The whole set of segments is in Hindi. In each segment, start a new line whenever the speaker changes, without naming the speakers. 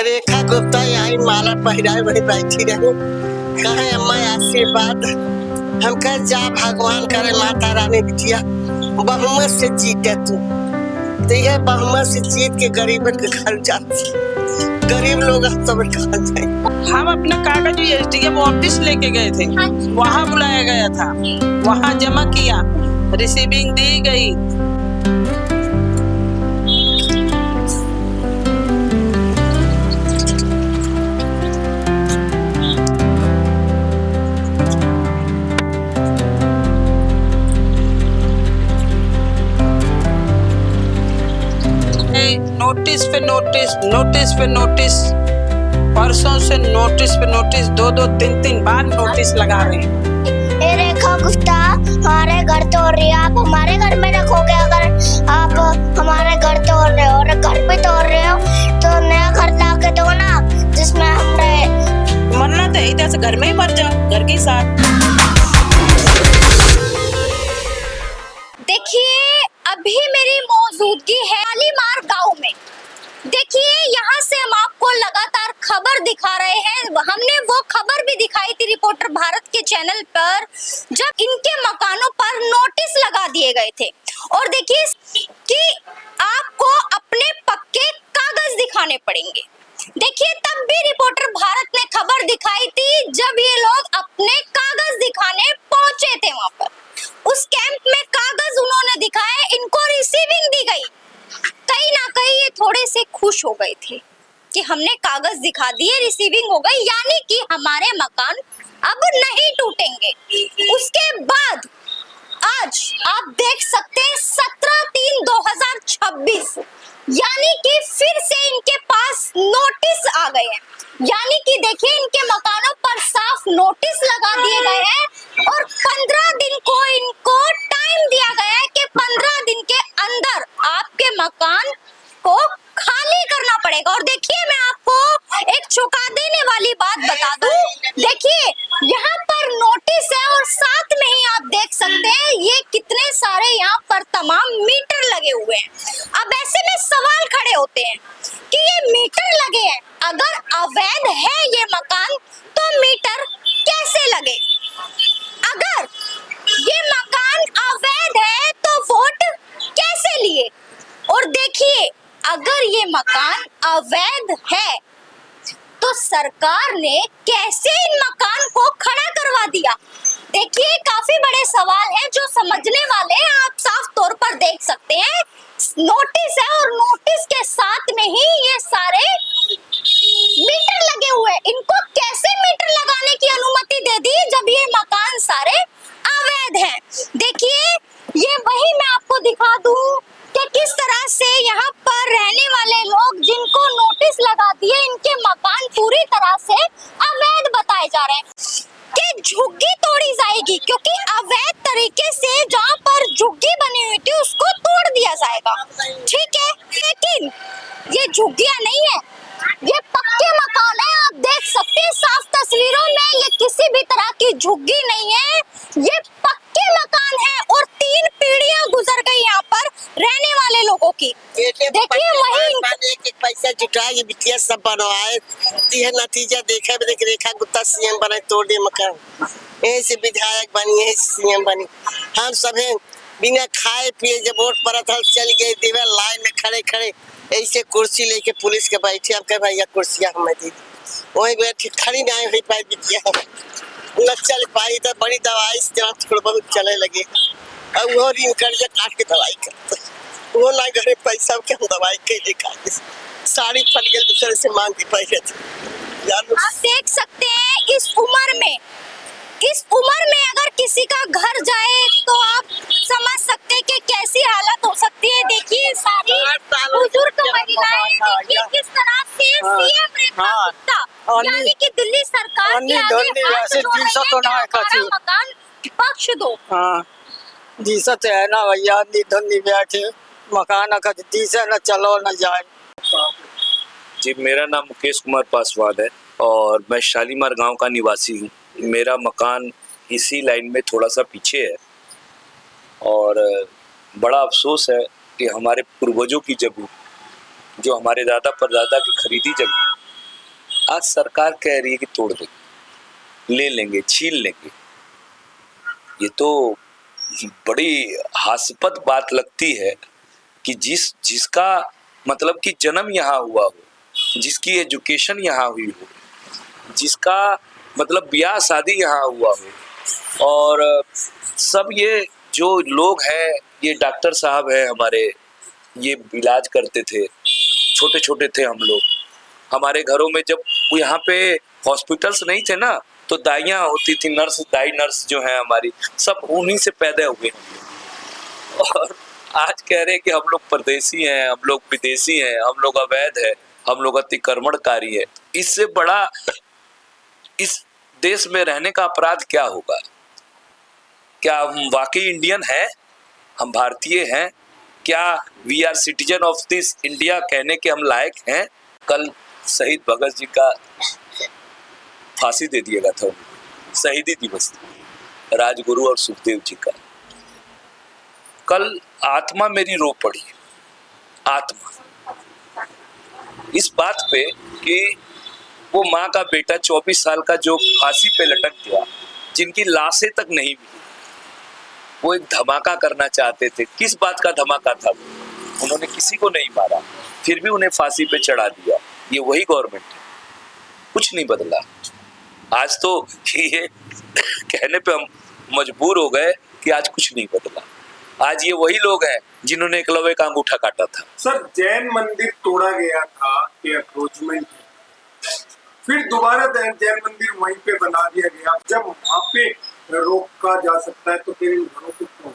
रेखा गुप्ता आई माला पहराए वही बैठी रही। कहे अम्मा आशीर्वाद हम कह जा भगवान करे माता रानी बिटिया बहुमत से जीते तू। तो यह बहुमत से जीत के गरीबन के घर जाती, गरीब लोग सब कहा जाए।
हम अपना कागज एसडीएम ऑफिस लेके गए थे, वहाँ बुलाया गया था, वहाँ जमा किया, रिसीविंग दी गई। नोटिस पे नोटिस, नोटिस पे नोटिस, परसों से नोटिस पे नोटिस, दो तीन बार नोटिस लगा रहे हैं।
ए रेखा गुप्ता, हमारे घर तोड़ रही है, आप हमारे घर में रखोगे? अगर आप हमारे घर तोड़ रहे हो और घर पे तोड़ रहे हो तो नया घर ला के दो ना, जिसमें हम रहे।
मरना तो यही, जैसे घर में ही मर जाओ, घर के साथ।
देखिए, अभी मेरी मौजूदगी है शालीमार गांव में। देखिए, यहाँ से हम आपको लगातार खबर दिखा रहे हैं। हमने वो खबर भी दिखाई थी रिपोर्टर भारत के चैनल पर, जब इनके मकानों पर नोटिस लगा दिए गए थे। और देखिए कि आपको अपने पक्के कागज दिखाने पड़ेंगे। देखिए, तब भी रिपोर्टर भारत ने खबर दिखाई थी जब ये लोग अपने कागज दिखाने पहुंचे थे वहां पर। उस कैंप में कागज उन्होंने दिखाए, इनको रिसीविंग दी गई। कहीं ना कहीं ये थोड़े से खुश हो गए थे कि हमने कागज दिखा दिए, रिसीविंग हो गई, यानी कि हमारे मकान अब नहीं टूटेंगे। उसके बाद आज आप देख सकते हैं 17/3/2026, यानी कि फिर से इनके पास नोटिस आ गए हैं। यानी कि देखिए, इनके मकानों पर साफ नोटिस लगा दिए गए हैं और 15 दिन को इनको टाइम दिया गया है कि 15 दिन के अंदर आपके मकान को खाली करना पड़ेगा। और देखिए, मैं आपको एक चौंका देने वाली बात बता दूं। देखिए, यहाँ पर नोटिस है और साथ में ही आप देख सकते हैं ये कितने सारे यहाँ पर तमाम मीटर लगे हुए हैं। अब ऐसे में सवाल खड़े होते हैं कि ये मीटर लगे हैं, अगर अवैध है ये मकान तो मीटर कैसे लगे? अगर ये मकान अवैध है तो वोट कैसे लिए? और देखिए, अगर ये मकान अवैध है तो सरकार ने कैसे इन मकान को खड़ा करवा दिया? देखिए, काफी बड़े सवाल हैं जो समझने वाले हैं। आप साफ तौर पर देख सकते हैं नोटिस है और नोटिस के साथ में ही ये सारे मीटर लगे हुए हैं। इनको कैसे मीटर लगाने की अनुमति दे दी जब ये मकान सारे अवैध हैं? देखिए, ये वही मैं आपको दिखा दूं कि किस तरह से यहाँ पर रहने वाले लोग जिनको नोटिस लगा दिए, इनके मकान पूरी तरह से अवैध बताए जा रहे हैं कि झुग्गी तोड़ी जाएगी, क्योंकि अवैध तरीके से जहाँ पर झुग्गी बनी हुई थी उसको तोड़ दिया जाएगा। ठीक है, लेकिन ये झुग्गियां नहीं है, ये पक्के मकान है। आप देख सकते हैं साफ तस्वीरों में, ये किसी भी तरह की झुग्गी नहीं है, ये पक्के मकान है और 3 पीढ़ियां गुजर गई यहाँ पर रहने वाले लोगों की। देखिए, वही
एक पैसा जुटाए बिटिया सब बनवाए, यह नतीजा देखा। रेखा गुप्ता सीएम बने, तोड़ दिए मकान, यही से विधायक बनी, यही सीएम बनी। हम सब बिना खाए पिए जब वोट पड़ा था चल गए देवे लाइन में खड़े खड़े, ऐसे कुर्सी लेके पुलिस के बैठे। अब कह भैया कुर्सियां हमें दी, वही बैठे खड़ी नहीं हुई पाई बिटिया, न चल पाई तो बड़ी दवाई से थोड़ा बहुत चले लगे। अब वो ऋण कर्जा काट के दवाई करते, वो ना घरे पैसा के हम दवाई के लेकर साड़ी फट गई, दूसरे से मांग के पैसे थे।
आप देख सकते हैं इस उम्र में अगर किसी का घर जाए तो आप समझ सकते हैं कि कैसी हालत हो सकती है। देखिए, सारी बुजुर्ग महिलाएं, देखिए किस तरह से सीएम रेखा गुप्ता यानी कि दिल्ली सरकार के आगे हाथ जोड़ रही है कि हमारा मकान बख्श दो।
दिसत है ना भैया, धुंधी बैठे मकान का दिशा न चलो न जाए।
जी, मेरा नाम मुकेश कुमार पासवान है और मैं शालीमार गांव का निवासी हूँ। मेरा मकान इसी लाइन में थोड़ा सा पीछे है और बड़ा अफसोस है कि हमारे पूर्वजों की जगह, जो हमारे दादा परदादा की खरीदी जगह, आज सरकार कह रही है कि तोड़ देंगे, ले लेंगे, छीन लेंगे। ये तो बड़ी हास्यास्पद बात लगती है कि जिसका मतलब कि जन्म यहाँ हुआ हो, जिसकी एजुकेशन यहाँ हुई हो, जिसका मतलब ब्याह शादी यहाँ हुआ हो, और सब ये जो लोग हैं, ये डॉक्टर साहब हैं हमारे, ये इलाज करते थे, छोटे छोटे थे हम लोग। हमारे घरों में जब यहाँ पे हॉस्पिटल्स नहीं थे ना, तो दाइयाँ होती थी, दाई नर्स जो है हमारी, सब उन्हीं से पैदा हुए। और आज कह रहे हैं कि हम लोग परदेसी हैं, हम लोग विदेशी हैं, हम लोग अवैध है, हम लोग अतिक्रमणकारी है। इससे बड़ा इस देश में रहने का अपराध क्या होगा? क्या हम वाकई इंडियन हैं? हम भारतीय हैं? क्या we are citizen of this India कहने के हम लायक हैं? कल शहीद भगत जी का फांसी दे दिया गया था, शहीदी दिवस था, राजगुरु और सुखदेव जी का। कल आत्मा मेरी रो पड़ी, आत्मा, इस बात पे कि वो माँ का बेटा 24 साल का जो फांसी पे लटक गया, जिनकी लाशें तक नहीं मिली। वो एक धमाका करना चाहते थे। किस बात का धमाका था? उन्होंने किसी को नहीं मारा, फिर भी उन्हें फांसी पे चढ़ा दिया। ये वही गवर्नमेंट है, कुछ नहीं बदला। आज तो ये कहने पे हम मजबूर हो गए कि आज कुछ नहीं बदला। आज ये वही लोग हैं जिन्होंने एकलव्य का अंगूठा काटा था।
सर, जैन मंदिर तोड़ा गया था कि अप्रोचमेंट, फिर दोबारा जैन मंदिर वहीं पे बना दिया गया। जब वहाँ पे रोका जा सकता है तो फिर इन घरों को क्यों?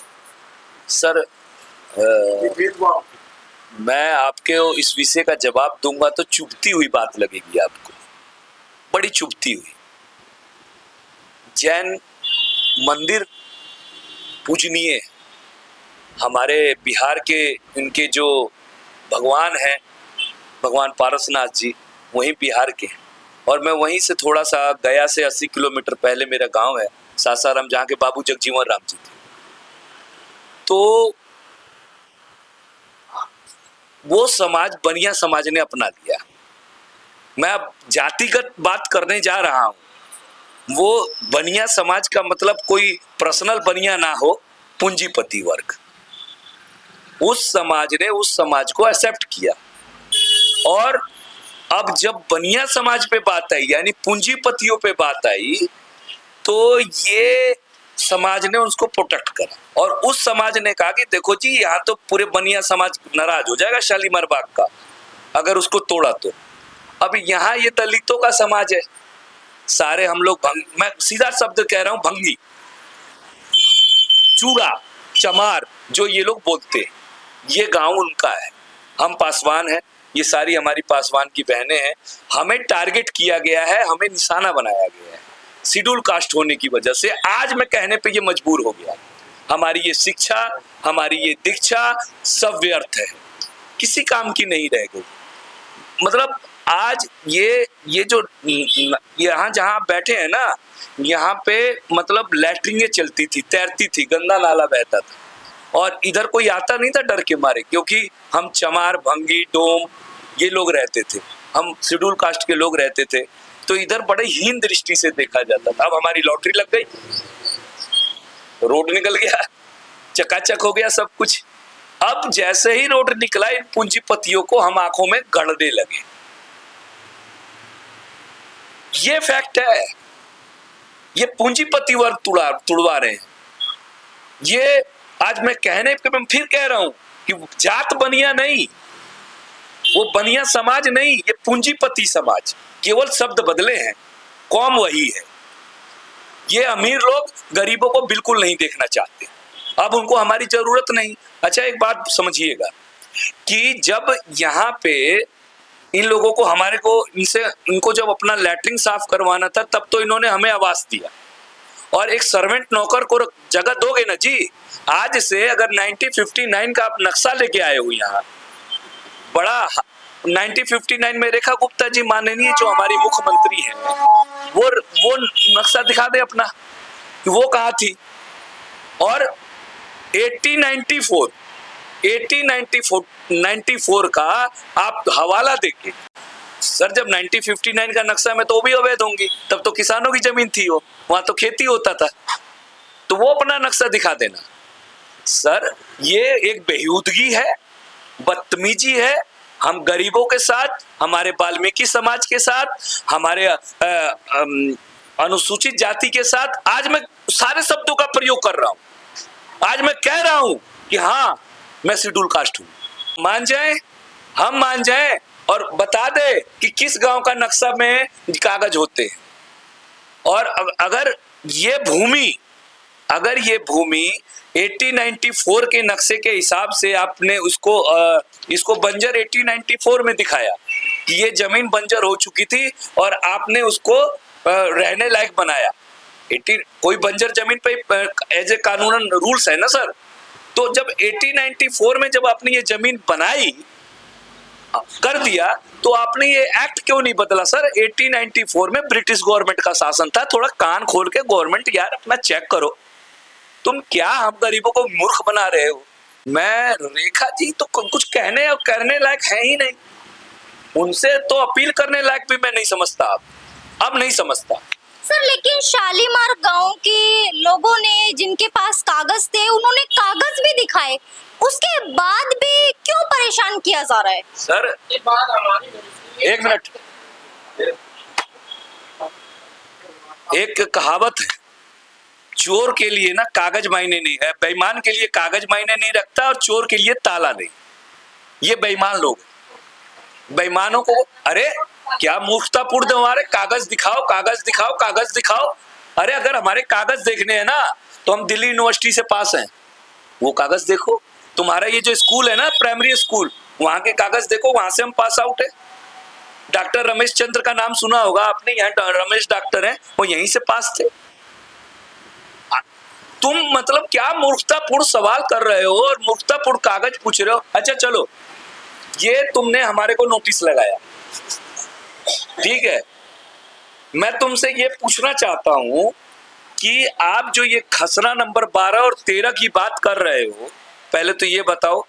सर,
भेदभाव।
मैं आपके इस विषय का जवाब दूंगा तो चुभती हुई बात लगेगी आपको, बड़ी चुभती हुई। जैन मंदिर पूजनीय है। हमारे बिहार के इनके जो भगवान हैं, भगवान पारसनाथ जी, वहीं बिहार के। और मैं वहीं से थोड़ा सा, गया से 80 किलोमीटर पहले मेरा गांव है सासाराम, जहाँ के बाबू जगजीवन राम जी थे। तो वो समाज बनिया समाज ने अपना लिया। मैं अब जातिगत बात करने जा रहा हूं। वो बनिया समाज का मतलब कोई पर्सनल बनिया ना हो, पूंजीपति वर्ग। उस समाज ने उस समाज को एक्सेप्ट किया। और अब जब बनिया समाज पे बात आई, यानी पूंजीपतियों पे बात आई, तो ये समाज ने उसको प्रोटेक्ट करा। और उस समाज ने कहा कि देखो जी, यहाँ तो पूरे बनिया समाज नाराज हो जाएगा शालीमार बाग का अगर उसको तोड़ा तो। अब यहाँ ये दलितों का समाज है, सारे हम लोग मैं सीधा शब्द कह रहा हूँ, भंगी, चूड़ा, चमार जो ये लोग बोलते हैं, ये गांव उनका है। हम पासवान हैं, ये सारी हमारी पासवान की बहनें हैं। हमें टारगेट किया गया है, हमें निशाना बनाया गया है शेड्यूल कास्ट होने की वजह से। आज मैं कहने पे ये मजबूर हो गया। हमारी ये शिक्षा, हमारी ये दीक्षा सब व्यर्थ है, किसी काम की नहीं रह गई। मतलब आज ये जो यहाँ जहाँ आप बैठे हैं ना, यहाँ पे मतलब लैट्रिनें चलती थी, तैरती थी, गंदा नाला बहता था, और इधर कोई आता नहीं था डर के मारे, क्योंकि हम चमार, भंगी, डोम ये लोग रहते थे, हम शेड्यूल कास्ट के लोग रहते थे। तो इधर बड़े हीन दृष्टि से देखा जाता था। अब हमारी लॉटरी लग गई, रोड निकल गया, चकाचक हो गया सब कुछ। अब जैसे ही रोड निकला, इन पूंजीपतियों को हम आंखों में गड़ने लगे। ये फैक्ट है। ये पूंजीपति वर्ग तुड़वा रहे हैं। ये आज मैं कहने पे मैं फिर कह रहा हूं कि जात बनिया नहीं, वो बनिया समाज नहीं, ये पूंजीपति समाज। केवल शब्द बदले हैं, कौम वही है। ये अमीर लोग गरीबों को बिल्कुल नहीं देखना चाहते। अब उनको हमारी जरूरत नहीं। अच्छा, एक बात समझिएगा कि जब यहाँ पे इन लोगों को, हमारे को, इनको जब अपना लैट्रिन साफ करवाना था, तब तो इन्होंने हमें आवास दिया। और एक सर्वेंट नौकर को जगह दोगे ना जी। आज से अगर 1959 का आप नक्शा लेके आए हो यहाँ, बड़ा 1959 में रेखा गुप्ता जी माननीय जो हमारी मुख्यमंत्री हैं, वो नक्शा दिखा दे अपना कि वो कहाँ थी। और 1894 का आप हवाला देखिए, सर जब 1959 का नक्शा में तो वो भी अवैध होंगी, तब तो किसानों की जमीन थी, वो वहां तो खेती होता था, तो वो अपना नक्शा दिखा देना। सर ये एक बेहूदगी है, बदतमीजी है। हम गरीबों के साथ, हमारे वाल्मीकि समाज के साथ, हमारे अनुसूचित जाति के साथ आज मैं सारे शब्दों का प्रयोग कर रहा हूं। आज मैं कह रहा हूं कि हाँ मैं शेड्यूल कास्ट हूं। मान जाए, हम मान जाए और बता दे कि किस गांव का नक्शा में कागज होते हैं। और अगर ये भूमि 1894 के नक्शे के हिसाब से आपने इसको बंजर 1894 में दिखाया कि ये जमीन बंजर हो चुकी थी और आपने उसको रहने लायक बनाया। कोई बंजर जमीन पे एज ए कानूनन रूल्स है ना सर। तो जब 1894 में जब आपने ये जमीन बनाई कर दिया, तो आपने ये एक्ट क्यों नहीं बदला सर? 1894 में ब्रिटिश गवर्नमेंट का शासन था। थोड़ा कान खोल के गवर्नमेंट यार अपना चेक करो। तुम क्या हम गरीबों को मूर्ख बना रहे हो? मैं रेखा जी तो कुछ कहने और करने लायक है ही नहीं, उनसे तो अपील करने लायक भी मैं नहीं समझता, अब नहीं समझता
सर। लेकिन शालीमार गांव के लोगों ने, जिनके पास कागज थे, उन्होंने कागज भी दिखाए, उसके बाद भी क्यों परेशान किया जा रहा है?
सर एक मिनट, एक कहावत है, चोर के लिए ना कागज मायने नहीं है, बेईमान के लिए कागज मायने नहीं रखता और चोर के लिए ताला नहीं। ये बेईमान लोग, बेईमानों को अरे क्या मूर्खतापूर्ण हमारे कागज दिखाओ, कागज दिखाओ, कागज दिखाओ। अरे अगर हमारे कागज देखने हैं ना तो हम दिल्ली यूनिवर्सिटी से पास हैं, वो कागज देखो। तुम्हारा ये जो स्कूल है ना, प्राइमरी स्कूल, वहां के कागज देखो, वहां से हम पास आउट है। डॉक्टर रमेश चंद्र का नाम सुना होगा आपने, यहाँ रमेश डॉक्टर हैं, वो यहीं से पास थे। तुम मतलब क्या मूर्खतापूर्ण सवाल कर रहे हो और मूर्खतापूर्ण कागज पूछ रहे हो। अच्छा चलो, ये तुमने हमारे को नोटिस लगाया, ठीक है, मैं तुमसे ये पूछना चाहता हूं कि आप जो ये खसरा नंबर 12 और 13 की बात कर रहे हो, पहले तो ये बताओ,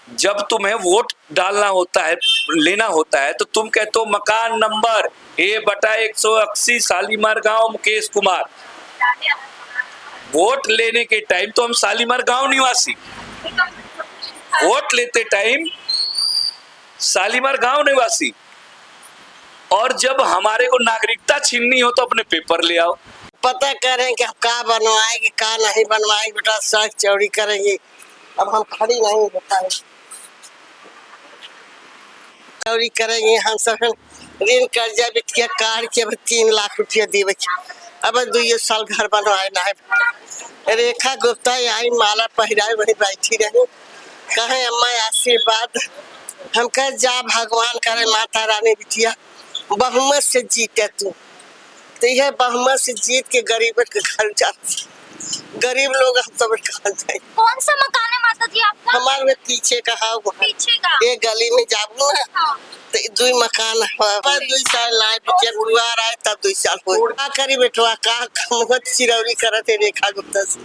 जब तुम्हें वोट डालना होता है, लेना होता है, तो तुम कहते हो मकान नंबर A/180 शालीमार गांव मुकेश कुमार। वोट लेने के टाइम तो हम शालीमार गांव निवासी, वोट लेते टाइम शालीमार गांव निवासी, और जब हमारे को नागरिकता छीननी हो तो अपने पेपर ले आओ।
पता करें कि क्या बनवाएंगे क्या नहीं बनवाएंगे, बेटा सड़क चौड़ी करेंगे। अब हम खड़ी नहीं हो पाए, चौड़ी करेंगे हम सब। ऋण कर्जा बिटिया कार के 3 लाख रुपया देवे, अब 2 साल घर बनवाए ना है। रेखा गुप्ता आई माला पहराए वही बैठी रही, कहे अम्मा आशीर्वाद। हम कह जा भगवान करे माता रानी बिटिया बहुमत से जीते तू, तो यह बहुमत से जीत के गरीब के घर जाती। गरीब लोग हम सब कहाँ जाए।
कौन सा मकान है माता जी आपका?
हमारे में पीछे का है,
पीछे का
ये गली में जाबू ना,
हाँ।
तो 2 मकान है। 2 साल लाए बिटिया बुआर आए तब 2 साल हो का करी बेटवा का मुहत चिरौरी करते रेखा गुप्ता से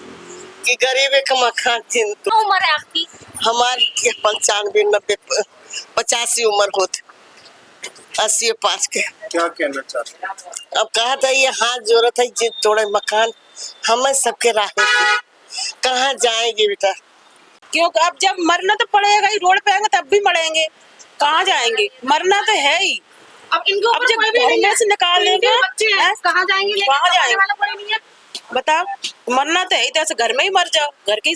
कि गरीब का मकान थी।
क्या उम्र है आपकी?
हमारी 95 90 85 उम्र होती, 85 के।
क्या कहना चाहते हैं?
अब कहा था ये हाथ जोड़त है, जिद तोड़े मकान हमें सबके राह कहाँ जाएंगे बेटा?
क्यों? अब जब मरना तो पड़ेगा ही, रोड पे आएंगे तब भी मरेंगे, कहाँ जाएंगे? मरना तो है ही।
अब इनको
अब जब घर में से निकाल लेंगे
कहाँ जाएंगे?
कहाँ जाएंगे? बता, मरना तो है ही, तो ऐसे घर में ही मर जाओ, घर की